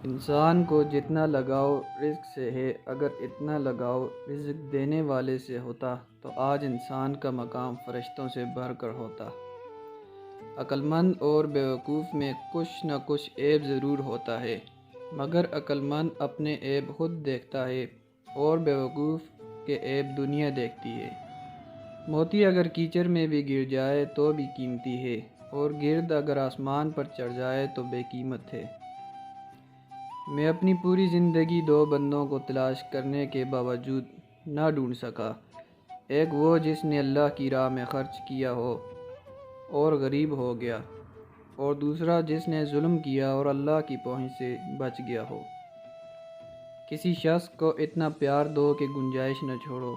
انسان کو جتنا لگاؤ رزق سے ہے، اگر اتنا لگاؤ رزق دینے والے سے ہوتا تو آج انسان کا مقام فرشتوں سے بڑھ کر ہوتا۔ عقل مند اور بیوقوف میں کچھ نہ کچھ عیب ضرور ہوتا ہے، مگر عقل مند اپنے عیب خود دیکھتا ہے اور بیوقوف کے عیب دنیا دیکھتی ہے۔ موتی اگر کیچڑ میں بھی گر جائے تو بھی قیمتی ہے، اور گرد اگر آسمان پر چڑھ جائے تو بے قیمت ہے۔ میں اپنی پوری زندگی دو بندوں کو تلاش کرنے کے باوجود نہ ڈھونڈ سکا، ایک وہ جس نے اللہ کی راہ میں خرچ کیا ہو اور غریب ہو گیا، اور دوسرا جس نے ظلم کیا اور اللہ کی پہنچ سے بچ گیا ہو۔ کسی شخص کو اتنا پیار دو کہ گنجائش نہ چھوڑو،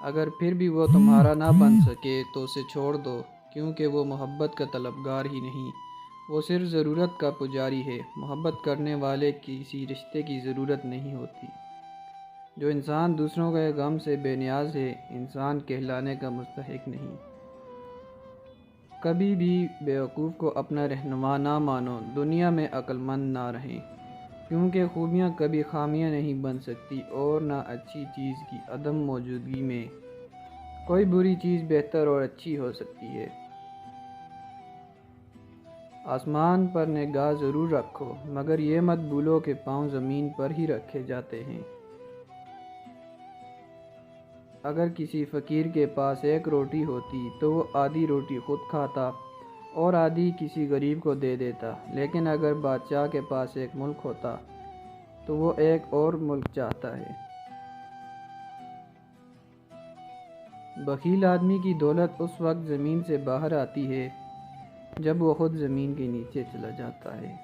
اگر پھر بھی وہ تمہارا نہ بن سکے تو اسے چھوڑ دو، کیونکہ وہ محبت کا طلبگار ہی نہیں، وہ صرف ضرورت کا پجاری ہے۔ محبت کرنے والے کسی رشتے کی ضرورت نہیں ہوتی۔ جو انسان دوسروں کے غم سے بے نیاز ہے، انسان کہلانے کا مستحق نہیں۔ کبھی بھی بیوقوف کو اپنا رہنما نہ مانو، دنیا میں عقل مند نہ رہیں، کیونکہ خوبیاں کبھی خامیاں نہیں بن سکتی، اور نہ اچھی چیز کی عدم موجودگی میں کوئی بری چیز بہتر اور اچھی ہو سکتی ہے۔ آسمان پر نگاہ ضرور رکھو، مگر یہ مت بھولو کہ پاؤں زمین پر ہی رکھے جاتے ہیں۔ اگر کسی فقیر کے پاس ایک روٹی ہوتی تو وہ آدھی روٹی خود کھاتا اور آدھی کسی غریب کو دے دیتا، لیکن اگر بادشاہ کے پاس ایک ملک ہوتا تو وہ ایک اور ملک چاہتا ہے۔ بخیل آدمی کی دولت اس وقت زمین سے باہر آتی ہے جب وہ خود زمین کے نیچے چلا جاتا ہے۔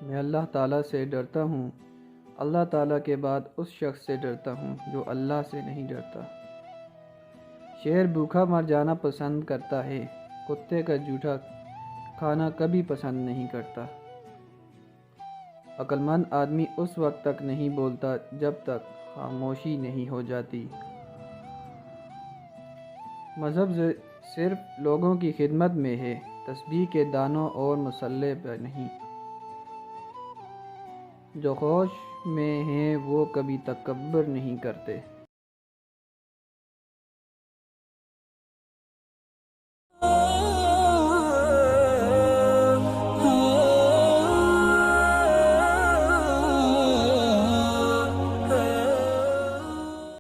میں اللہ تعالیٰ سے ڈرتا ہوں، اللہ تعالیٰ کے بعد اس شخص سے ڈرتا ہوں جو اللہ سے نہیں ڈرتا۔ شیر بھوکا مر جانا پسند کرتا ہے، کتے کا جوٹا کھانا کبھی پسند نہیں کرتا۔ عقل مند آدمی اس وقت تک نہیں بولتا جب تک خاموشی نہیں ہو جاتی۔ مذہب صرف لوگوں کی خدمت میں ہے، تسبیح کے دانوں اور مصلے پر نہیں۔ جو ہوش میں ہیں وہ کبھی تکبر نہیں کرتے۔